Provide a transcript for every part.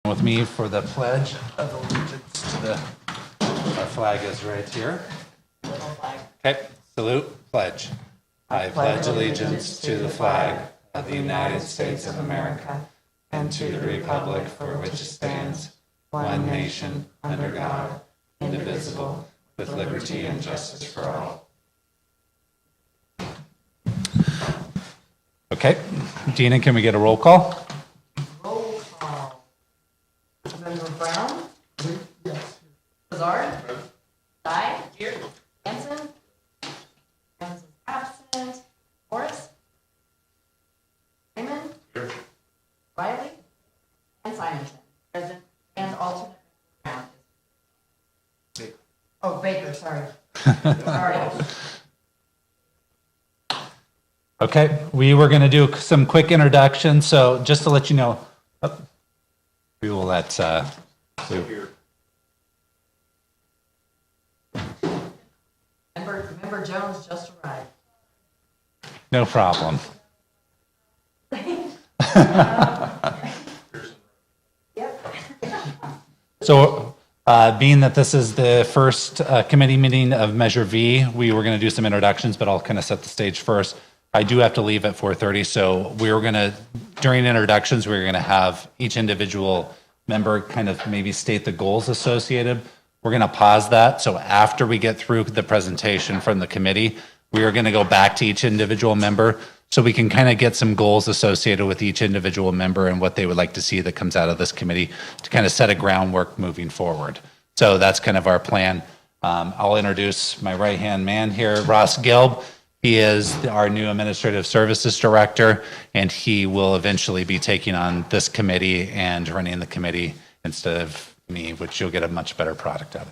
with me for the pledge of allegiance to the, our flag is right here. Okay, salute, pledge. I pledge allegiance to the flag of the United States of America and to the republic for which it stands, one nation, under God, indivisible, with liberty and justice for all. Okay, Dina, can we get a roll call? Roll call. Member Brown? Yes. Lazard? Dye? Here. Hanson? Hanson absent. Morris? Raymond? Here. Riley? And Simonton. Present. And alternate Brown. Oh, Baker, sorry. Sorry. Okay, we were going to do some quick introductions, so just to let you know, we will let Member Jones just arrived. no problem. Yep. So being that this is the first committee meeting of Measure V, we were going to do some introductions, but I'll kind of set the stage first. I do have to leave at 4:30, so we were going to, during introductions, we were going to have each individual member kind of maybe state the goals associated. We're going to pause that, so after we get through the presentation from the committee, we are going to go back to each individual member so we can kind of get some goals associated with each individual member and what they would like to see that comes out of this committee to kind of set a groundwork moving forward. So that's kind of our plan. I'll introduce my right-hand man here, Ross Gilb. He is our new Administrative Services Director, and he will eventually be taking on this committee and running the committee instead of me, which you'll get a much better product out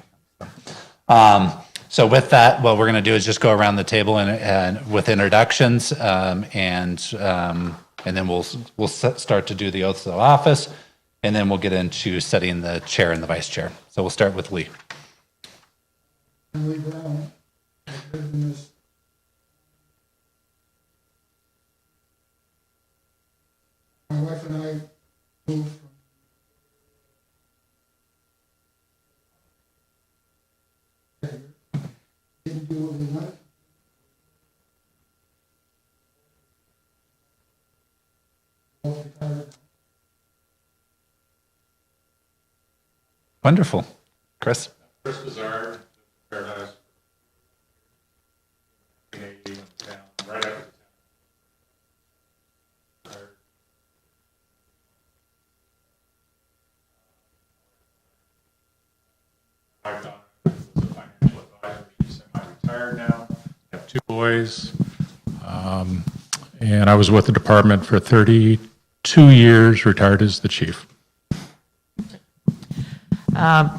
of. So with that, what we're going to do is just go around the table and with introductions, and then we'll start to do the oaths of office, and then we'll get into setting the chair and the vice chair. So we'll start with Lee. Lee Brown. I've lived in this. My wife and I moved from didn't do what we wanted. Both retired. Wonderful. Chris? Chris Bazard, Paradise, 1980 in town, right after the town. Retired. My daughter was a financial advisor. She's semi-retired now. I have two boys. And I was with the department for 32 years, retired as the chief.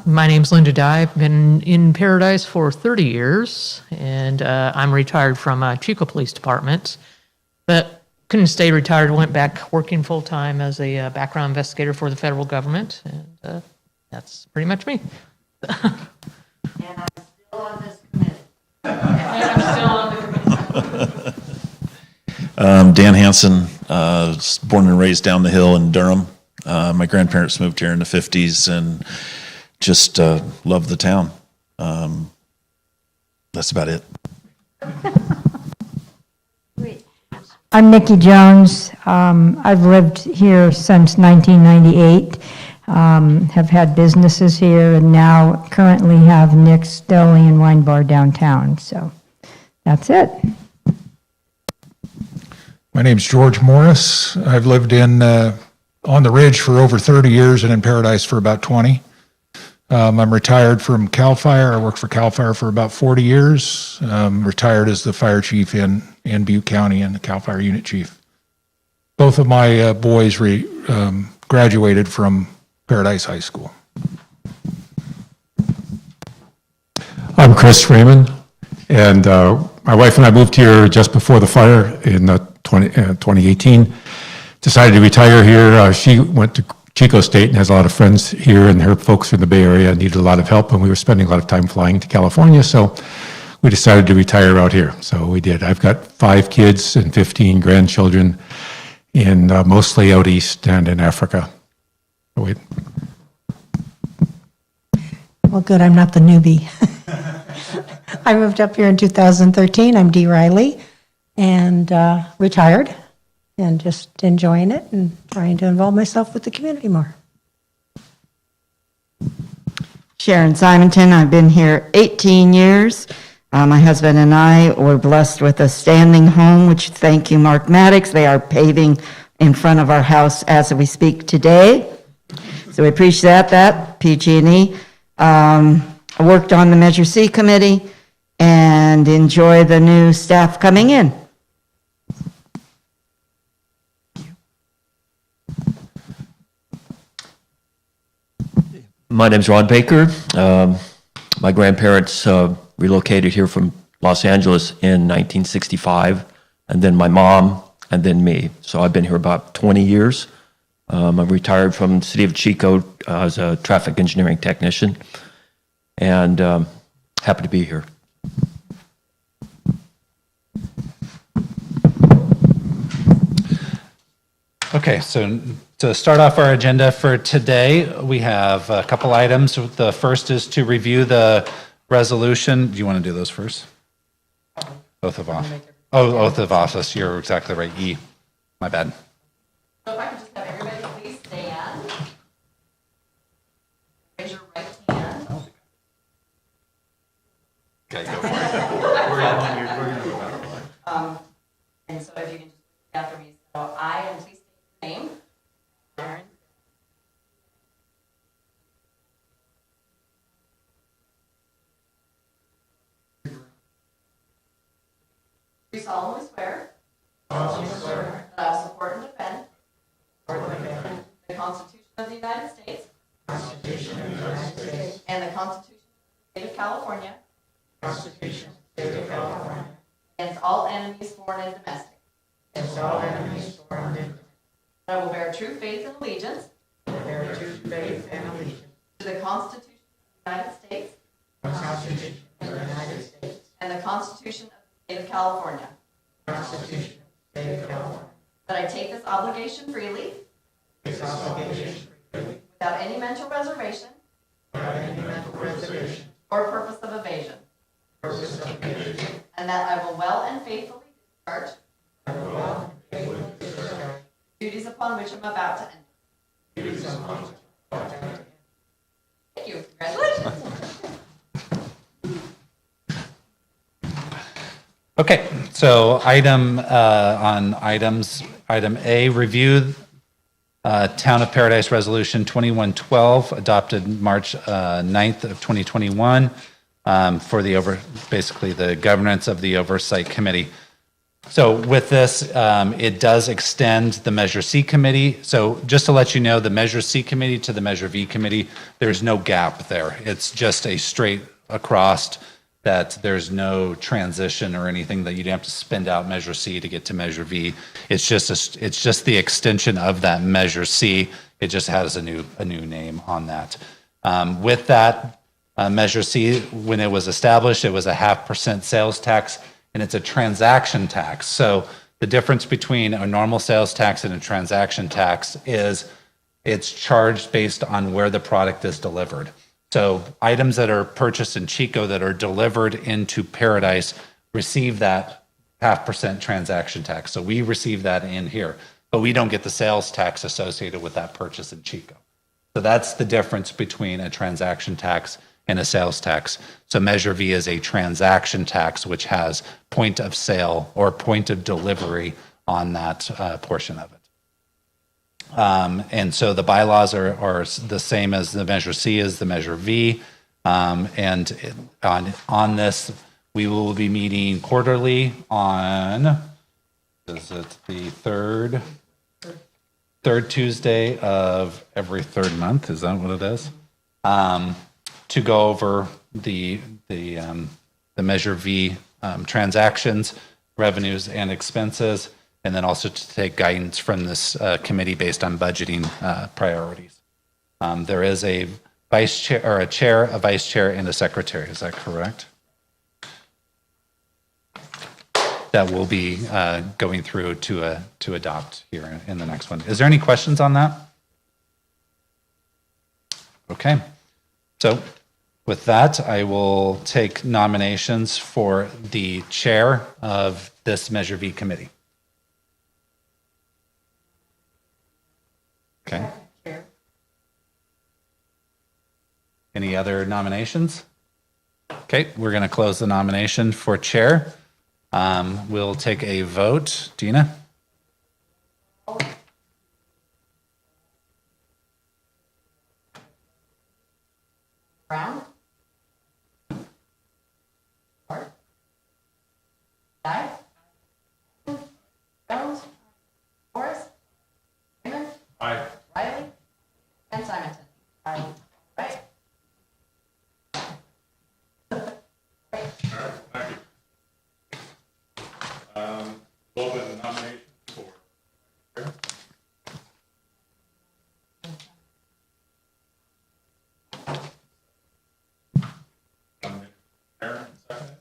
My name's Linda Dye. I've been in Paradise for 30 years, and I'm retired from Chico Police Department, but couldn't stay retired. Went back working full-time as a background investigator for the federal government, and that's pretty much me. And I'm still on this committee. And I'm still on the committee. Dan Hansen, was born and raised down the hill in Durham. My grandparents moved here in the 50s and just love the town. That's about it. I'm Nikki Jones. I've lived here since 1998. Have had businesses here and now currently have Nick's Deli and Wine Bar downtown. So that's it. My name's George Morris. I've lived in on the Ridge for over 30 years and in Paradise for about 20. I'm retired from CAL FIRE. I worked for CAL FIRE for about 40 years. Retired as the fire chief in Butte County and the CAL FIRE unit chief. Both of my boys graduated from Paradise High School. I'm Chris Raymond, and my wife and I moved here just before the fire in 2018. Decided to retire here. She went to Chico State and has a lot of friends here, and her folks in the Bay Area needed a lot of help, and we were spending a lot of time flying to California, so we decided to retire out here. So we did. I've got 5 kids and 15 grandchildren, in mostly out east and in Africa. So Well, good, I'm not the newbie. I moved up here in 2013. I'm Dee Riley, and retired, and just enjoying it and trying to involve myself with the community more. Sharon Simonton, I've been here 18 years. My husband and I were blessed with a standing home, which thank you, Mark Maddox. They are paving in front of our house as we speak today. So we appreciate that, PG&E. I worked on the Measure C committee and enjoy the new staff coming in. My name's Ron Baker. My grandparents relocated here from Los Angeles in 1965, and then my mom, and then me. So I've been here about 20 years. I'm retired from the city of Chico as a traffic engineering technician, and happy to be here. Okay, so to start off our agenda for today, we have a couple items. The first is to review the resolution. Do you want to do those first? Oath of office. Oh, oath of office. You're exactly right. E. My bad. So if I could just have everybody please stand. Raise your right hand. Okay, go for it. And so if you can just repeat after me. So I, and please state your name. Aaron. Do solemnly swear. That I will support and defend. The Constitution of the United States. And the Constitution of the State of California. Against all enemies, foreign and domestic. That I will bear true faith and allegiance. To the Constitution of the United States. And the Constitution of the State of California. That I take this obligation freely. Without any mental reservation. Or purpose of evasion. And that I will well and faithfully discharge. Duties upon which I'm about to enter. Thank you. Congratulations. Okay, so item A, review Town of Paradise Resolution 2112, adopted March 9th of 2021 for basically the governance of the Oversight Committee. So with this, it does extend the Measure C committee. So just to let you know, the Measure C committee to the Measure V committee, there's no gap there. It's just a straight across that there's no transition or anything that you'd have to spend out Measure C to get to Measure V. It's just the extension of that Measure C. It just has a new name on that. With that Measure C, when it was established, it was a 0.5% sales tax, and it's a transaction tax. So the difference between a normal sales tax and a transaction tax is it's charged based on where the product is delivered. So items that are purchased in Chico that are delivered into Paradise receive that 0.5% transaction tax. So we receive that in here, but we don't get the sales tax associated with that purchase in Chico. So that's the difference between a transaction tax and a sales tax. So Measure V is a transaction tax, which has point of sale or point of delivery on that portion of it. And so the bylaws are the same as the Measure C is the Measure V. And on this, we will be meeting quarterly on, is it the third Tuesday of every third month? Is that what it is? To go over the Measure V transactions, revenues, and expenses, and then also to take guidance from this committee based on budgeting priorities. There is a vice chair, or a chair, a vice chair, and a secretary. Is that correct? That will be going through to adopt here in the next one. Is there any questions on that? Okay. So With that, I will take nominations for the chair of this Measure V committee. Okay. Any other nominations? Okay, we're going to close the nomination for chair. We'll take a vote. Dina? Brown? Hart? Dye? Jones? Morris? Raymond? Aye. Riley? And Simonton? Aye. Right? Thank you. Open nomination for. Aaron, second.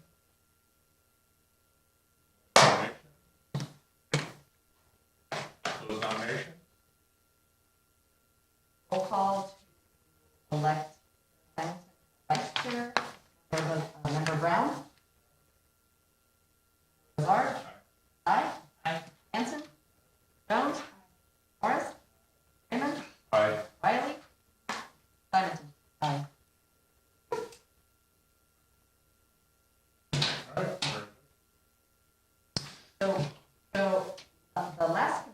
Close nomination. Roll call to elect Simonton vice chair. Member Brown? Lazard? Aye. Hanson? Jones? Morris? Raymond? Aye. Riley? Simonton? Aye. All right. The last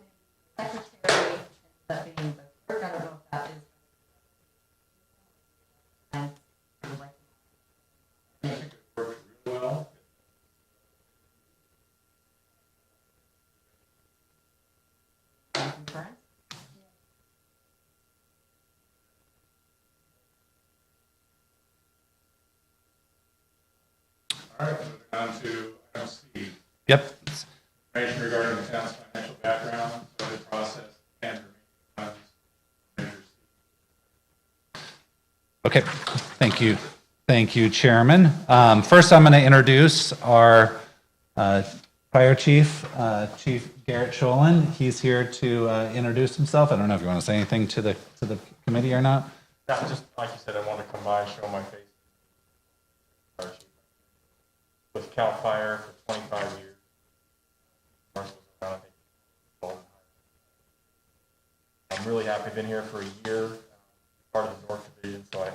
committee, secretary, that being, but we're gonna know if that is. And I think it works real well. concurrence. All right, moving on to item C. Yep. Information regarding the town's financial background, budget process, and remaining funds. Measure C. Okay, thank you. Thank you, Chairman. First, I'm going to introduce our fire chief, Chief Garrett Sholin. He's here to introduce himself. I don't know if you want to say anything to the committee or not. Yeah, just like you said, I wanted to come by and show my face. Fire chief. With CAL FIRE for 25 years. Morris was around, I think, I'm really happy, been here for a year, part of the North Division, so I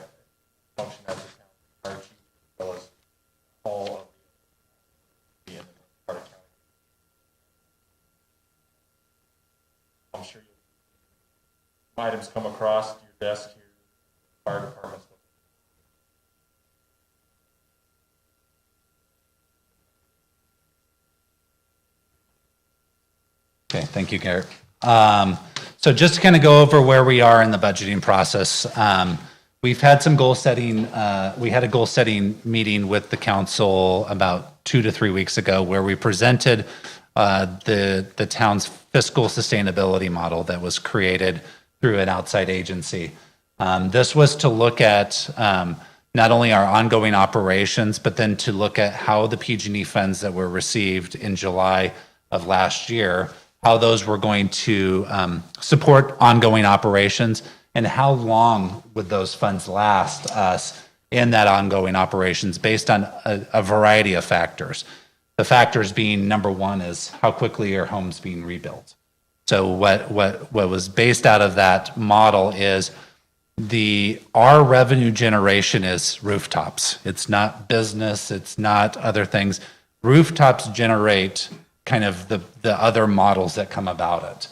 function as the town fire chief as well as all of the in the part of county. I'm sure you items come across your desk here, fire departments. Okay, thank you, Garrett. So just to kind of go over where we are in the budgeting process, we've had some goal setting. We had a goal setting meeting with the council about 2 to 3 weeks ago where we presented the town's fiscal sustainability model that was created through an outside agency. This was to look at not only our ongoing operations, but then to look at how the PG&E funds that were received in July of last year, how those were going to support ongoing operations, and how long would those funds last us in that ongoing operations based on a variety of factors. The factors being, number one, is how quickly your home's being rebuilt. So what was based out of that model is our revenue generation is rooftops. It's not business, it's not other things. Rooftops generate kind of the other models that come about it.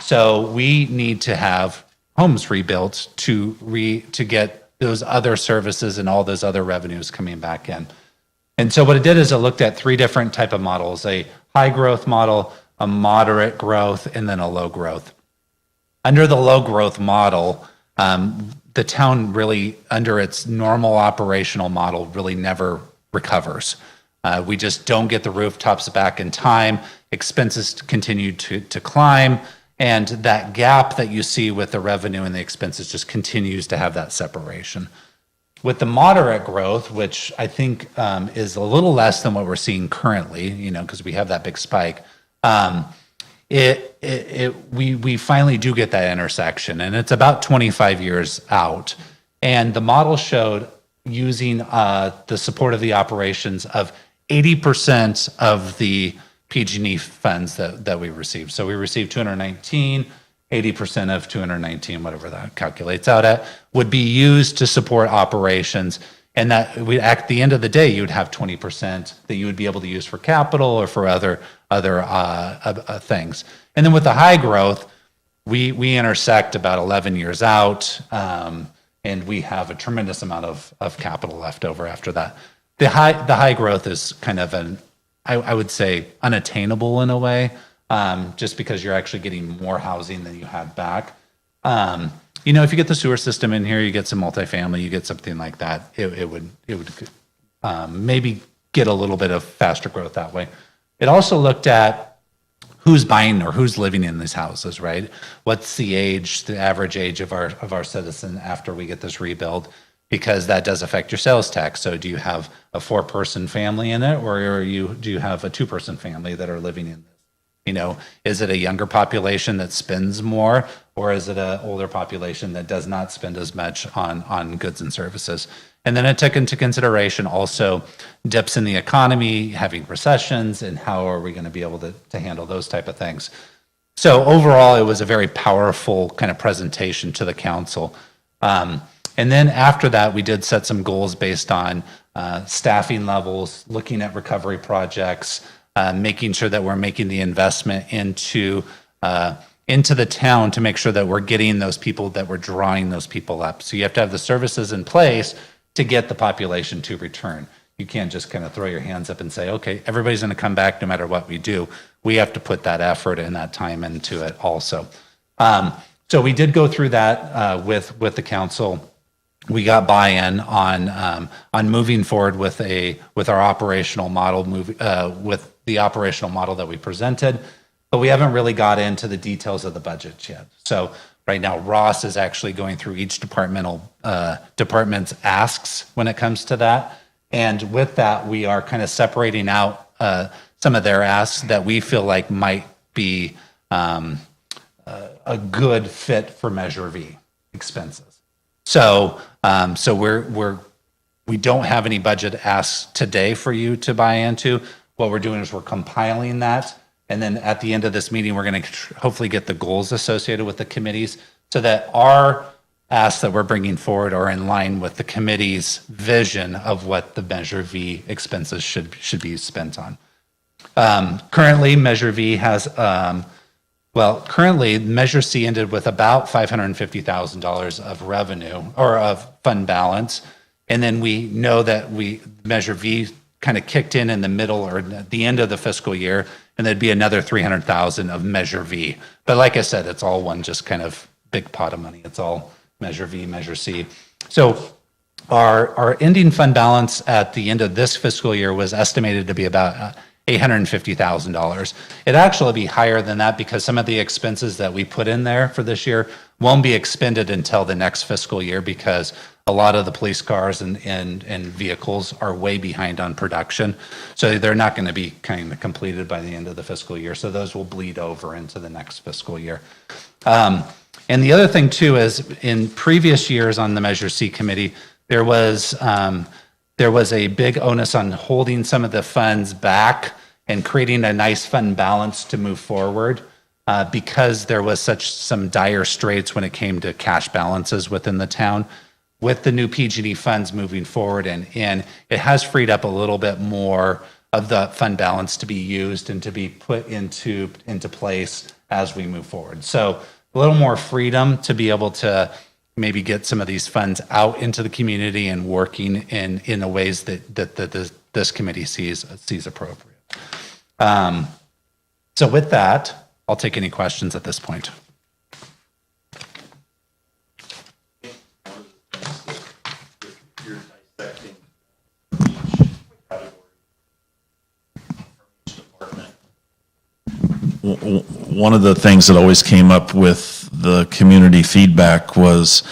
So we need to have homes rebuilt to get those other services and all those other revenues coming back in. And so what it did is it looked at 3 different type of models: a high growth model, a moderate growth, and then a low growth. Under the low growth model, the town really, under its normal operational model, really never recovers. We just don't get the rooftops back in time. Expenses continue to climb, and that gap that you see with the revenue and the expenses just continues to have that separation. With the moderate growth, which I think is a little less than what we're seeing currently, because we have that big spike, we finally do get that intersection, and it's about 25 years out. And the model showed using the support of the operations of 80% of the PG&E funds that we received. So we received 219, 80% of 219, whatever that calculates out at, would be used to support operations. And that we, at the end of the day, you would have 20% that you would be able to use for capital or for other things. And then with the high growth, we intersect about 11 years out, and we have a tremendous amount of capital left over after that. The high growth is kind of I would say unattainable in a way, just because you're actually getting more housing than you had back. You know, if you get the sewer system in here, you get some multifamily, you get something like that, it would maybe get a little bit of faster growth that way. It also looked at who's buying or who's living in these houses, right? What's the age, the average age of our citizen after we get this rebuild? Because that does affect your sales tax. So do you have a 4-person family in it, or do you have a 2-person family that are living in this? You know, is it a younger population that spends more, or is it an older population that does not spend as much on goods and services? And then it took into consideration also dips in the economy, having recessions, and how are we going to be able to handle those type of things. So overall, it was a very powerful kind of presentation to the council. And then after that, we did set some goals based on staffing levels, looking at recovery projects, making sure that we're making the investment into the town to make sure that we're getting those people, that we're drawing those people up. So you have to have the services in place to get the population to return. You can't just kind of throw your hands up and say, okay, everybody's going to come back no matter what we do. We have to put that effort and that time into it also. So we did go through that with the council. We got buy-in on moving forward with our operational model, with the operational model that we presented, but we haven't really got into the details of the budget yet. So right now, Ross is actually going through each department's asks when it comes to that. And with that, we are kind of separating out some of their asks that we feel like might be a good fit for Measure V expenses. So we don't have any budget asks today for you to buy into. What we're doing is we're compiling that. And then at the end of this meeting, we're going to hopefully get the goals associated with the committees so that our asks that we're bringing forward are in line with the committee's vision of what the Measure V expenses should be spent on. Currently, Measure V has, currently Measure C ended with about $550,000 of revenue or of fund balance. And then we know that Measure V kind of kicked in the middle or at the end of the fiscal year, and there'd be another $300,000 of Measure V. But like I said, it's all one just kind of big pot of money. It's all Measure V, Measure C. So our ending fund balance at the end of this fiscal year was estimated to be about $850,000. It'd actually be higher than that because some of the expenses that we put in there for this year won't be expended until the next fiscal year because a lot of the police cars and vehicles are way behind on production. So they're not going to be kind of completed by the end of the fiscal year. So those will bleed over into the next fiscal year. And the other thing too is in previous years on the Measure C committee, there was a big onus on holding some of the funds back and creating a nice fund balance to move forward because there was some dire straits when it came to cash balances within the town. With the new PG&E funds moving forward, and it has freed up a little bit more of the fund balance to be used and to be put into place as we move forward. So a little more freedom to be able to maybe get some of these funds out into the community and working in the ways that this committee sees appropriate. So with that, I'll take any questions at this point. One of the things that always came up with the community feedback was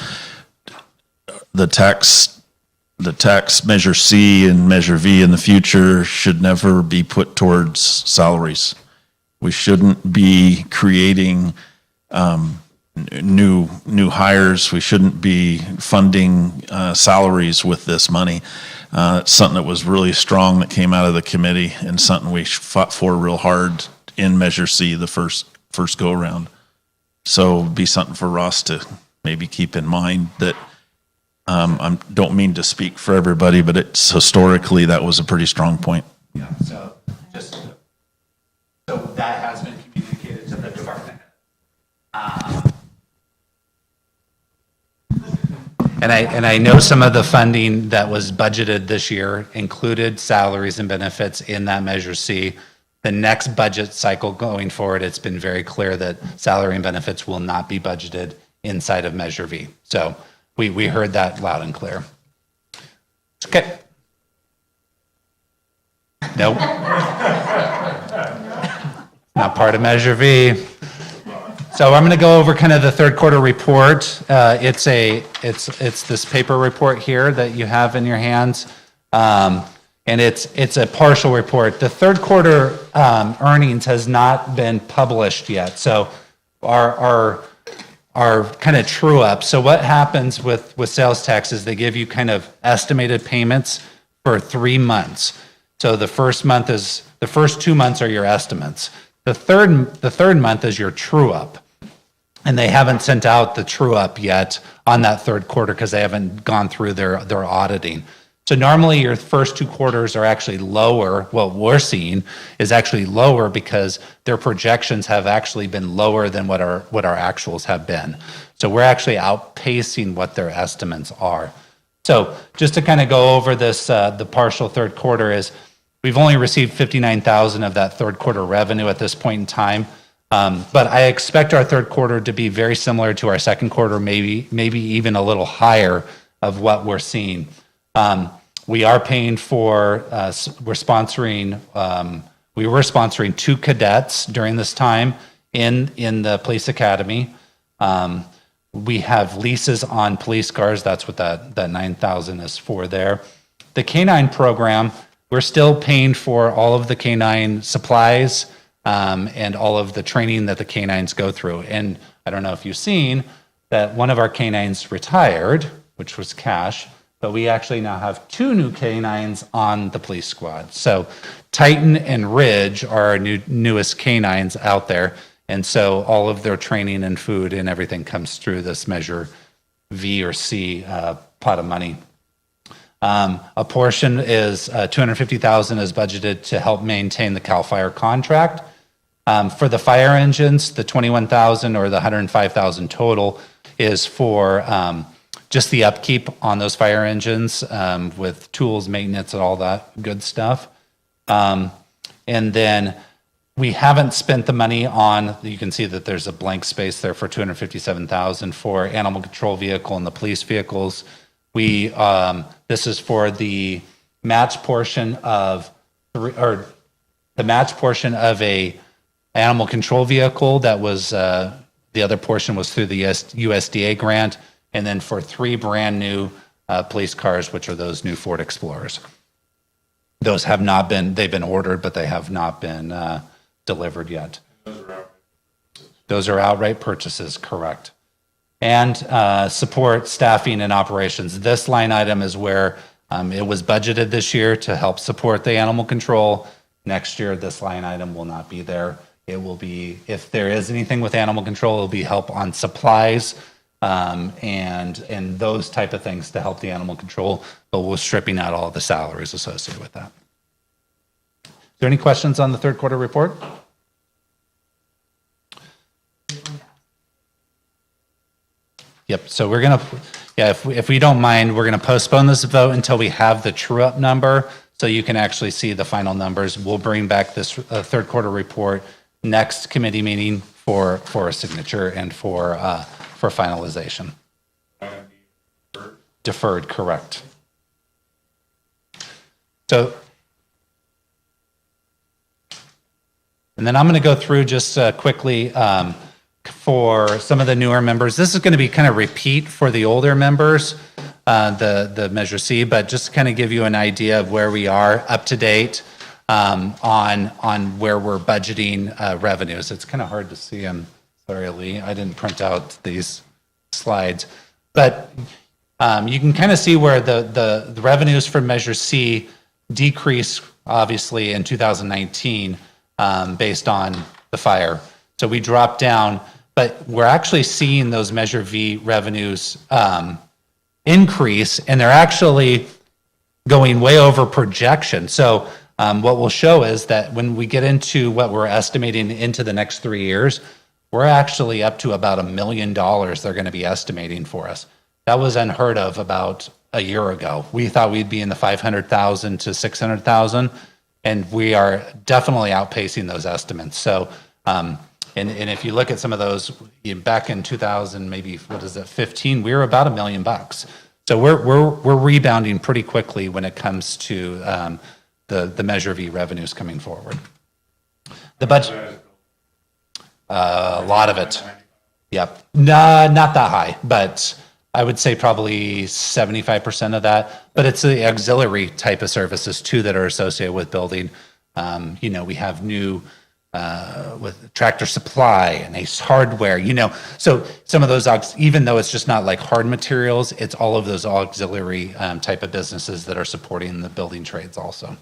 the tax Measure C and Measure V in the future should never be put towards salaries. We shouldn't be creating new hires. We shouldn't be funding salaries with this money. It's something that was really strong that came out of the committee and something we fought for real hard in Measure C the first go around. So it'd be something for Ross to maybe keep in mind that I don't mean to speak for everybody, but it's historically that was a pretty strong point. Yeah, so that has been communicated to the department. And I know some of the funding that was budgeted this year included salaries and benefits in that Measure C. The next budget cycle going forward, it's been very clear that salary and benefits will not be budgeted inside of Measure V. So we heard that loud and clear. Okay. Nope. Not part of Measure V. So I'm going to go over kind of the third quarter report. It's this paper report here that you have in your hands. And it's a partial report. The third quarter earnings has not been published yet. So our kind of true up. So what happens with sales tax is they give you kind of estimated payments for 3 months. So the first 2 months are your estimates. The third month is your true up. And they haven't sent out the true up yet on that third quarter because they haven't gone through their auditing. So normally your first 2 quarters are actually lower. What we're seeing is actually lower because their projections have actually been lower than what our actuals have been. So we're actually outpacing what their estimates are. So just to kind of go over this, the partial third quarter is we've only received $59,000 of that third quarter revenue at this point in time. But I expect our third quarter to be very similar to our second quarter, maybe even a little higher of what we're seeing. We are paying for, we were sponsoring 2 cadets during this time in the police academy. We have leases on police cars. That's what that $9,000 is for there. The K-9 program, we're still paying for all of the K-9 supplies, and all of the training that the K-9s go through. And I don't know if you've seen that one of our K-9s retired, which was Cash, but we actually now have 2 new K-9s on the police squad. So Titan and Ridge are our newest K-9s out there. And so all of their training and food and everything comes through this Measure V or C pot of money. A portion is $250,000 is budgeted to help maintain the CAL FIRE contract. For the fire engines, the $21,000 or the $105,000 total is for just the upkeep on those fire engines with tools, maintenance, and all that good stuff. And then we haven't spent the money on, you can see that there's a blank space there for $257,000 for animal control vehicle and the police vehicles. This is for the match portion of a animal control vehicle that was, the other portion was through the USDA grant, and then for 3 brand new police cars, which are those new Ford Explorers. Those have not been, they've been ordered, but they have not been delivered yet. Those are outright purchases, correct. And support staffing and operations. This line item is where it was budgeted this year to help support the animal control. Next year, this line item will not be there. It will be, if there is anything with animal control, it'll be help on supplies and those type of things to help the animal control, but we're stripping out all the salaries associated with that. Is there any questions on the third quarter report? Yep, so we're gonna, if we don't mind, we're gonna postpone this vote until we have the true up number so you can actually see the final numbers. We'll bring back this third quarter report next committee meeting for a signature and for finalization. Deferred, correct. So, and then I'm going to go through just quickly for some of the newer members. This is going to be kind of repeat for the older members, the Measure C, but just to kind of give you an idea of where we are up to date on where we're budgeting revenues. It's kind of hard to see them Sorry, Lee, I didn't print out these slides. But you can kind of see where the revenues from Measure C decreased, obviously, in 2019 based on the fire. So we dropped down, but we're actually seeing those Measure V revenues increase, and they're actually going way over projection. So what we'll show is that when we get into what we're estimating into the next 3 years, we're actually up to about $1 million they're going to be estimating for us. That was unheard of about a year ago. We thought we'd be in the 500,000 to 600,000, and we are definitely outpacing those estimates. So, and if you look at some of those back in 2000, maybe 15, we were about $1 million. So we're rebounding pretty quickly when it comes to the Measure V revenues coming forward. The budget, a lot of it. Yep, no, not that high, but I would say probably 75% of that. But it's the auxiliary type of services too that are associated with building. We have new with Tractor Supply and Ace Hardware, so some of those, even though it's just not like hard materials, it's all of those auxiliary type of businesses that are supporting the building trades also.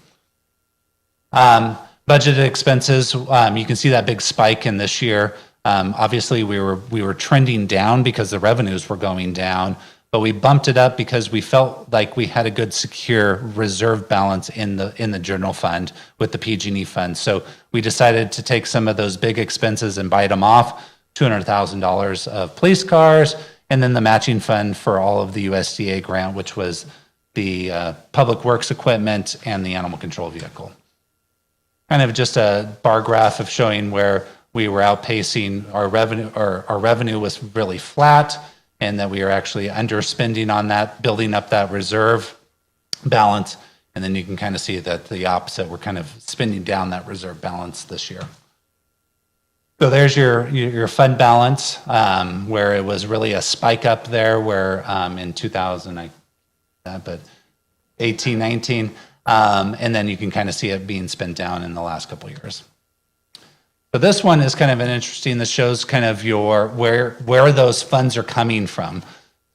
Budgeted expenses, you can see that big spike in this year. Obviously, we were trending down because the revenues were going down, but we bumped it up because we felt like we had a good secure reserve balance in the general fund with the PG&E fund. So we decided to take some of those big expenses and bite them off, $200,000 of police cars, and then the matching fund for all of the USDA grant, which was the public works equipment and the animal control vehicle. Kind of just a bar graph of showing where we were outpacing our revenue, or our revenue was really flat, and that we are actually underspending on that, building up that reserve balance. And then you can kind of see that the opposite, we're kind of spending down that reserve balance this year. So there's your fund balance, where it was really a spike up there, where in 2000, but 18, 19, and then you can kind of see it being spent down in the last couple of years. So this one is kind of an interesting, this shows kind of where those funds are coming from.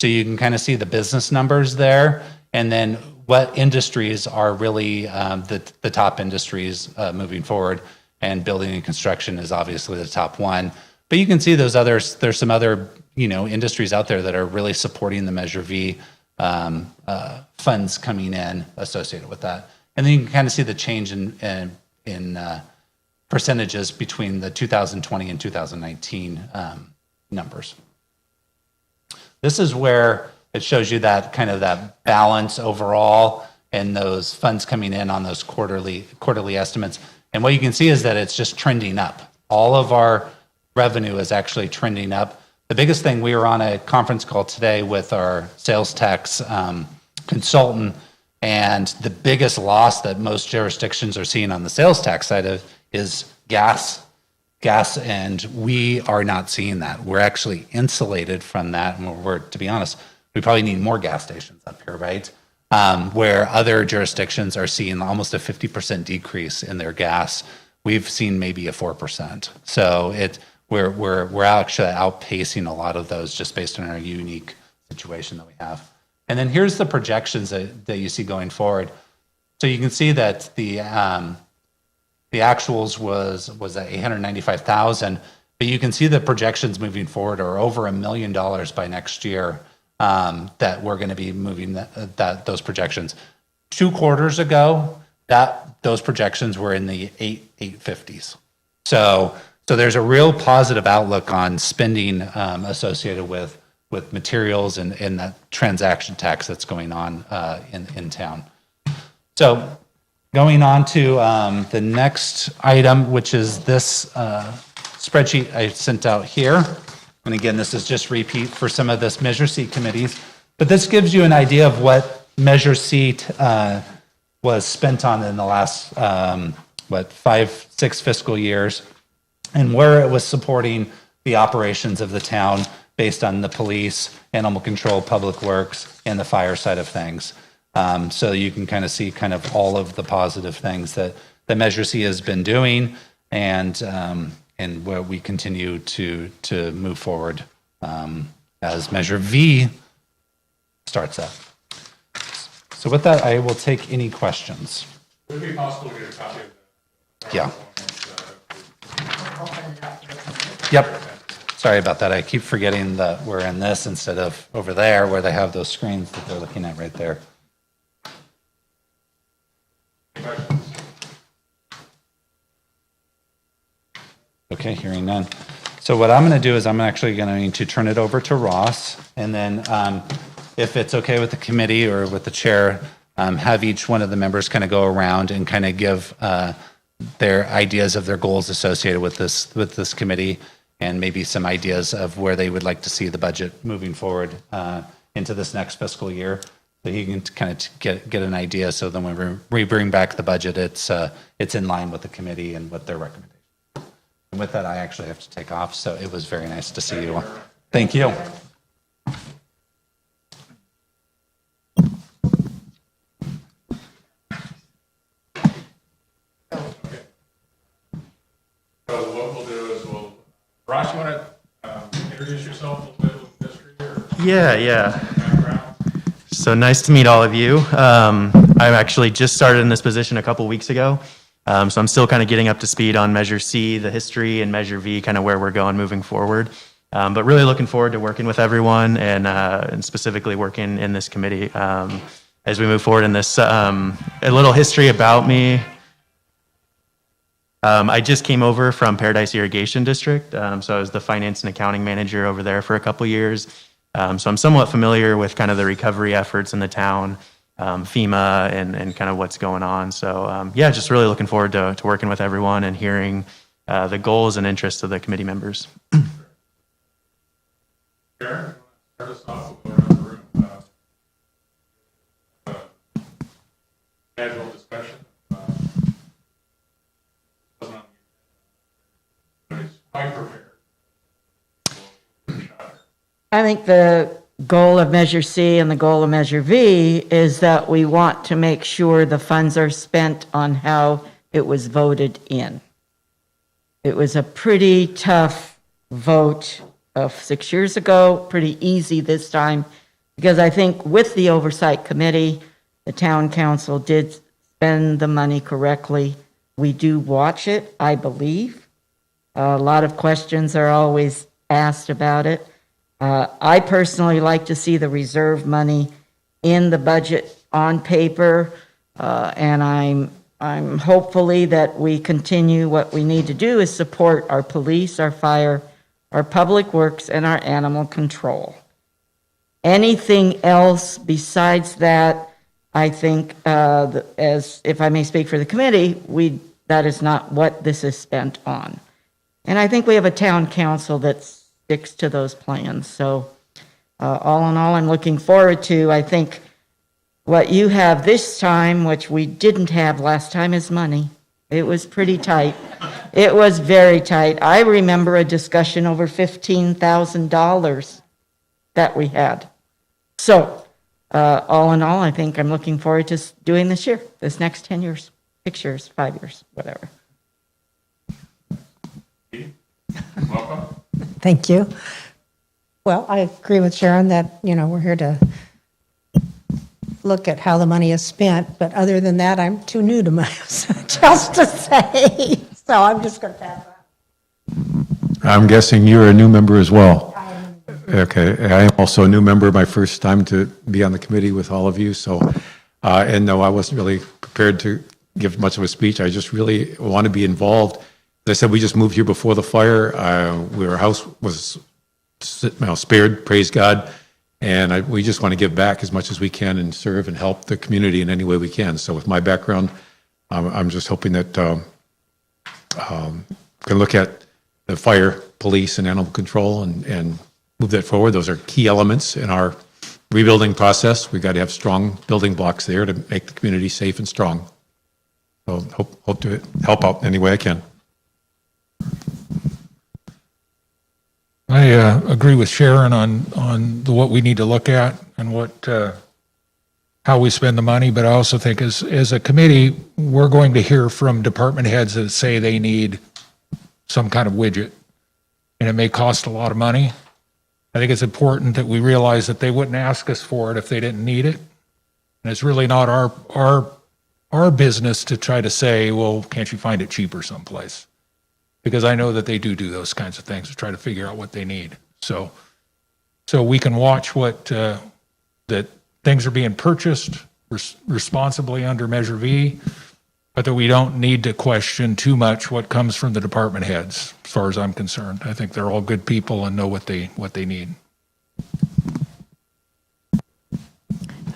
So you can kind of see the business numbers there, and then what industries are really the top industries moving forward, and building and construction is obviously the top one. But you can see those others, there's some other industries out there that are really supporting the Measure V funds coming in associated with that. And then you can kind of see the change in percentages between the 2020 and 2019 numbers. This is where it shows you that kind of that balance overall and those funds coming in on those quarterly estimates. And what you can see is that it's just trending up. All of our revenue is actually trending up. The biggest thing, we were on a conference call today with our sales tax consultant, and the biggest loss that most jurisdictions are seeing on the sales tax side is gas, and we are not seeing that. We're actually insulated from that, and we're, to be honest, we probably need more gas stations up here, right? Where other jurisdictions are seeing almost a 50% decrease in their gas, we've seen maybe a 4%. So we're actually outpacing a lot of those just based on our unique situation that we have. And then here's the projections that you see going forward. So you can see that the actuals was at 895,000, but you can see the projections moving forward are over $1 million by next year, that we're going to be moving those projections. 2 quarters ago, those projections were in the 850s. So there's a real positive outlook on spending associated with materials and that transaction tax that's going on in town. So going on to the next item, which is this spreadsheet I sent out here. And again, this is just repeat for some of this Measure C committees. But this gives you an idea of what Measure C was spent on in the last, 5-6 fiscal years, and where it was supporting the operations of the town based on the police, animal control, public works, and the fire side of things. So you can kind of see kind of all of the positive things that the Measure C has been doing, and and where we continue to move forward as Measure V starts up. So with that, I will take any questions. Would it be possible to get a copy of that? Yeah. Yep. Sorry about that. I keep forgetting that we're in this instead of over there where they have those screens that they're looking at right there. Okay, hearing none. So what I'm going to do is I'm actually going to turn it over to Ross, and then if it's okay with the committee or with the chair, have each one of the members kind of go around and kind of give their ideas of their goals associated with this committee, and maybe some ideas of where they would like to see the budget moving forward into this next fiscal year. So he can kind of get an idea. So then when we bring back the budget, it's in line with the committee and what their recommendations. And with that, I actually have to take off. So it was very nice to see you all. Thank you. So what we'll do is Ross, you want to introduce yourself a little bit with history or Yeah. background? So nice to meet all of you. I've actually just started in this position a couple weeks ago. So I'm still kind of getting up to speed on Measure C, the history, and Measure V, kind of where we're going moving forward. But really looking forward to working with everyone and specifically working in this committee as we move forward in this. A little history about me. I just came over from Paradise Irrigation District, so I was the finance and accounting manager over there for a couple years. So I'm somewhat familiar with kind of the recovery efforts in the town, FEMA, and kind of what's going on. So yeah, just really looking forward to working with everyone and hearing the goals and interests of the committee members. Sharon, start us off. We'll go around the room. Casual discussion. Quite prepared. I think the goal of Measure C and the goal of Measure V is that we want to make sure the funds are spent on how it was voted in. It was a pretty tough vote of 6 years ago, pretty easy this time, because I think with the Oversight Committee, the town council did spend the money correctly. We do watch it, I believe. A lot of questions are always asked about it. I personally like to see the reserve money in the budget on paper, and I'm hopefully that we continue. What we need to do is support our police, our fire, our public works, and our animal control. Anything else besides that, I think, as if I may speak for the committee, that is not what this is spent on. And I think we have a town council that sticks to those plans. So all in all, I'm looking forward to, I think, what you have this time, which we didn't have last time, is money. It was pretty tight. It was very tight. I remember a discussion over $15,000 that we had. So all in all, I think I'm looking forward to doing this next 10 years, 6 years, 5 years, whatever. Welcome. Thank you. Well, I agree with Sharon that, we're here to look at how the money is spent, but other than that, I'm too new to much else to say. So I'm just going to pass that. I'm guessing you're a new member as well. Okay, I am also a new member, my first time to be on the committee with all of you, so, and no, I wasn't really prepared to give much of a speech. I just really want to be involved. As I said, we just moved here before the fire. Our house was spared, praise God, and we just want to give back as much as we can and serve and help the community in any way we can. So with my background, I'm just hoping that we can look at the fire, police, and animal control and move that forward. Those are key elements in our rebuilding process. We've got to have strong building blocks there to make the community safe and strong. So hope to help out any way I can. I agree with Sharon on what we need to look at and how we spend the money, but I also think as a committee, we're going to hear from department heads that say they need some kind of widget, and it may cost a lot of money. I think it's important that we realize that they wouldn't ask us for it if they didn't need it. And it's really not our business to try to say, well, can't you find it cheaper someplace? Because I know that they do those kinds of things to try to figure out what they need. So we can watch that things are being purchased responsibly under Measure V, but that we don't need to question too much what comes from the department heads, as far as I'm concerned. I think they're all good people and know what they need.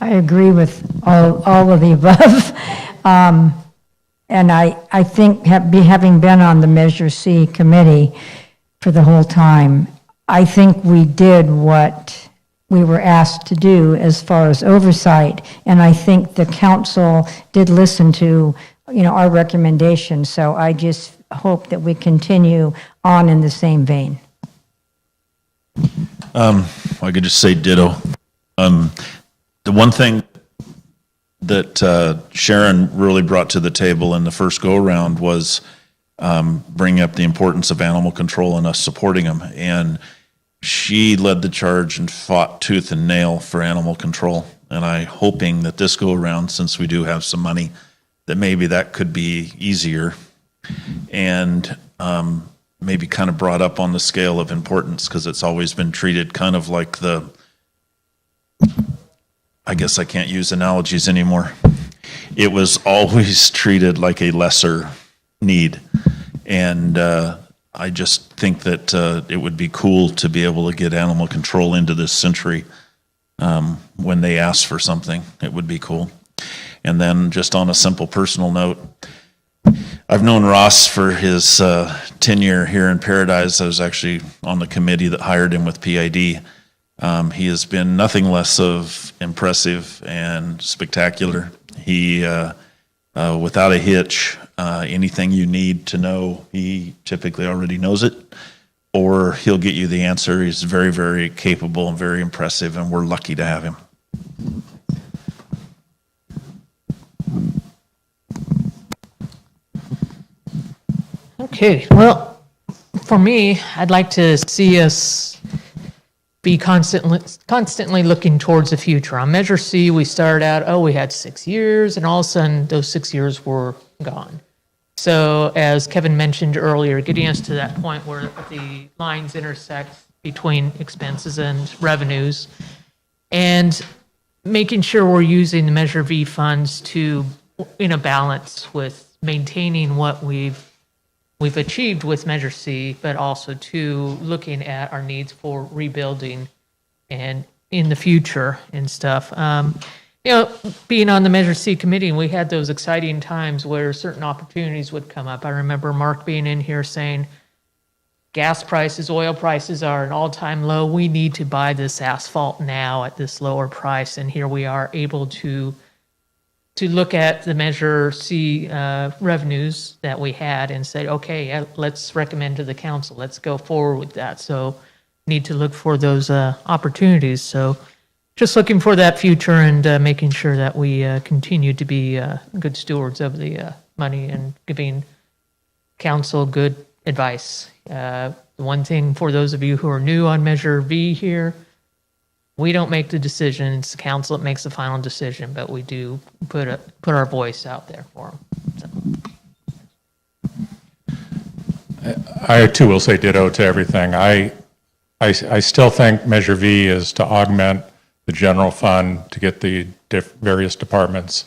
I agree with all of the above. And I think having been on the Measure C committee for the whole time, I think we did what we were asked to do as far as oversight. And I think the council did listen to, our recommendations. So I just hope that we continue on in the same vein. I could just say ditto. The one thing that Sharon really brought to the table in the first go-around was bringing up the importance of animal control and us supporting them. And she led the charge and fought tooth and nail for animal control. And I'm hoping that this go-around, since we do have some money, that maybe that could be easier and maybe kind of brought up on the scale of importance, because it's always been treated kind of like I guess I can't use analogies anymore. It was always treated like a lesser need. And I just think that it would be cool to be able to get animal control into this century when they ask for something. It would be cool. And then just on a simple personal note, I've known Ross for his tenure here in Paradise. I was actually on the committee that hired him with PID. He has been nothing less of impressive and spectacular. He, without a hitch, anything you need to know, he typically already knows it, or he'll get you the answer. He's very, very capable and very impressive, and we're lucky to have him. Okay, well, for me, I'd like to see us be constantly looking towards the future. On Measure C, we started out, we had 6 years, and all of a sudden, those 6 years were gone. So as Kevin mentioned earlier, getting us to that point where the lines intersect between expenses and revenues, and making sure we're using the Measure V funds to, in a balance with maintaining what we've achieved with Measure C, but also to looking at our needs for rebuilding and in the future and stuff. Being on the Measure C committee, we had those exciting times where certain opportunities would come up. I remember Mark being in here saying, gas prices, oil prices are an all-time low. We need to buy this asphalt now at this lower price. And here we are able to look at the Measure C revenues that we had and say, okay, let's recommend to the council, let's go forward with that. So need to look for those opportunities. So just looking for that future and making sure that we continue to be good stewards of the money and giving council good advice. The one thing for those of you who are new on Measure V here, we don't make the decision. It's the council that makes the final decision, but we do put our voice out there for them. So. I too will say ditto to everything. I still think Measure V is to augment the general fund to get the various departments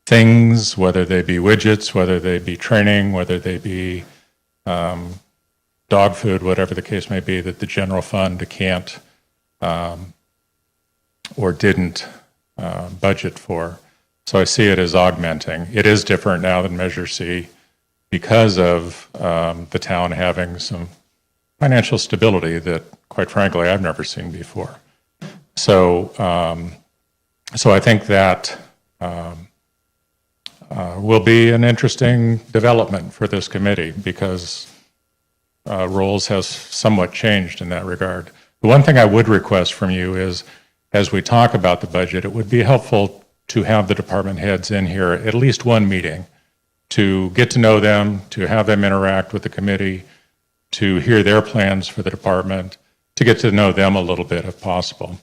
things, whether they be widgets, whether they be training, whether they be dog food, whatever the case may be, that the general fund can't or didn't budget for. So I see it as augmenting. It is different now than Measure C because of the town having some financial stability that, quite frankly, I've never seen before. So I think that will be an interesting development for this committee because roles has somewhat changed in that regard. The one thing I would request from you is, as we talk about the budget, it would be helpful to have the department heads in here at least one meeting to get to know them, to have them interact with the committee, to hear their plans for the department, to get to know them a little bit if possible.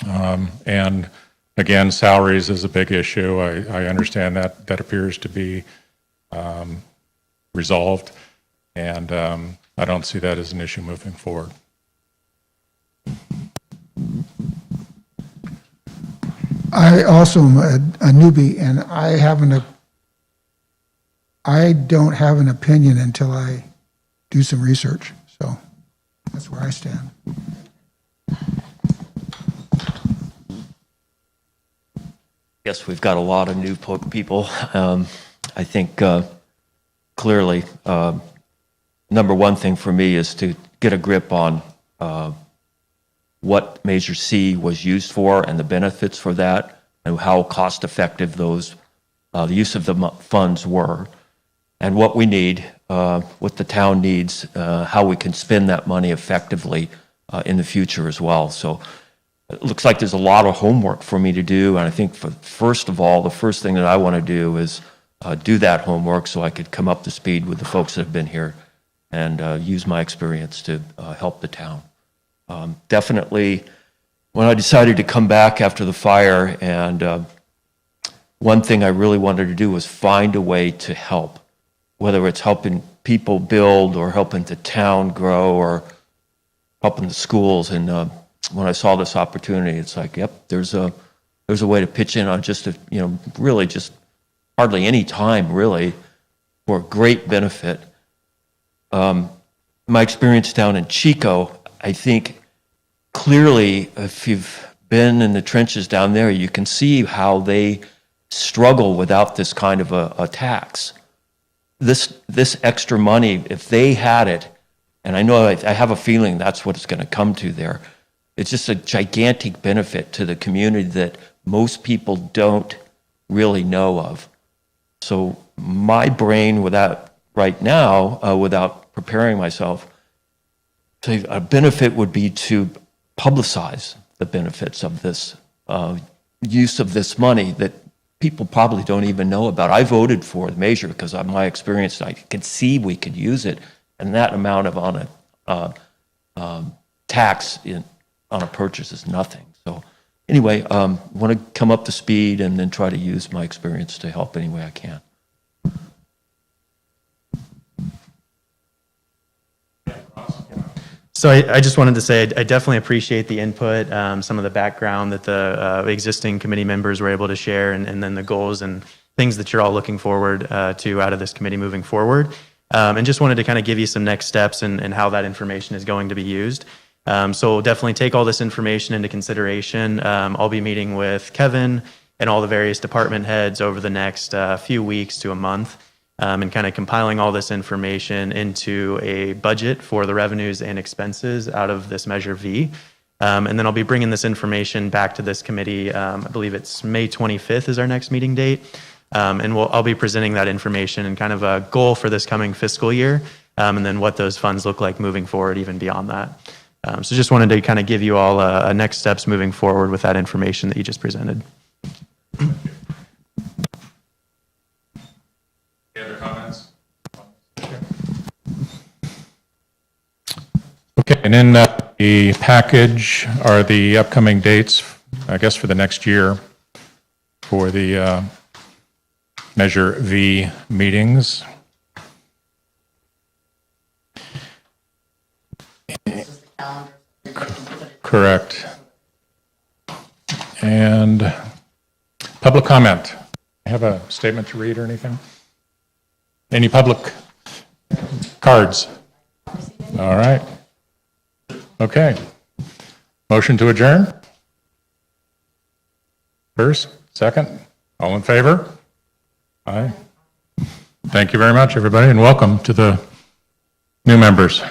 And again, salaries is a big issue. I understand that that appears to be resolved, and I don't see that as an issue moving forward. I also am a newbie, and I don't have an opinion until I do some research. So that's where I stand. Yes, we've got a lot of new people. I think clearly, number one thing for me is to get a grip on what Measure C was used for and the benefits for that, and how cost-effective those the use of the funds were, and what we need, what the town needs, how we can spend that money effectively in the future as well. So it looks like there's a lot of homework for me to do, and I think first of all, the first thing that I want to do is do that homework so I could come up to speed with the folks that have been here and use my experience to help the town. Definitely, when I decided to come back after the fire, and one thing I really wanted to do was find a way to help, whether it's helping people build or helping the town grow or helping the schools. And when I saw this opportunity, it's like, yep, there's a way to pitch in on just really just hardly any time really for great benefit. My experience down in Chico, I think clearly, if you've been in the trenches down there, you can see how they struggle without this kind of a tax. This extra money, if they had it, and I know I have a feeling that's what it's going to come to there, it's just a gigantic benefit to the community that most people don't really know of. So my brain, right now, without preparing myself, a benefit would be to publicize the benefits of this use of this money that people probably don't even know about. I voted for the measure because of my experience. I could see we could use it, and that amount of on a tax on a purchase is nothing. So anyway, want to come up to speed and then try to use my experience to help any way I can. So I just wanted to say I definitely appreciate the input, some of the background that the existing committee members were able to share, and then the goals and things that you're all looking forward to out of this committee moving forward. And just wanted to kind of give you some next steps and how that information is going to be used. So we'll definitely take all this information into consideration. I'll be meeting with Kevin and all the various department heads over the next few weeks to a month. And kind of compiling all this information into a budget for the revenues and expenses out of this Measure V. And then I'll be bringing this information back to this committee. I believe it's May 25th is our next meeting date. And I'll be presenting that information and kind of a goal for this coming fiscal year, and then what those funds look like moving forward, even beyond that. So just wanted to kind of give you all a next steps moving forward with that information that you just presented. Any other comments? Okay, and in the package are the upcoming dates, I guess, for the next year for the Measure V meetings. Correct. And public comment. Have a statement to read or anything? Any public cards? All right. Okay. Motion to adjourn? First, second, all in favor? Aye. Thank you very much, everybody, and welcome to the new members.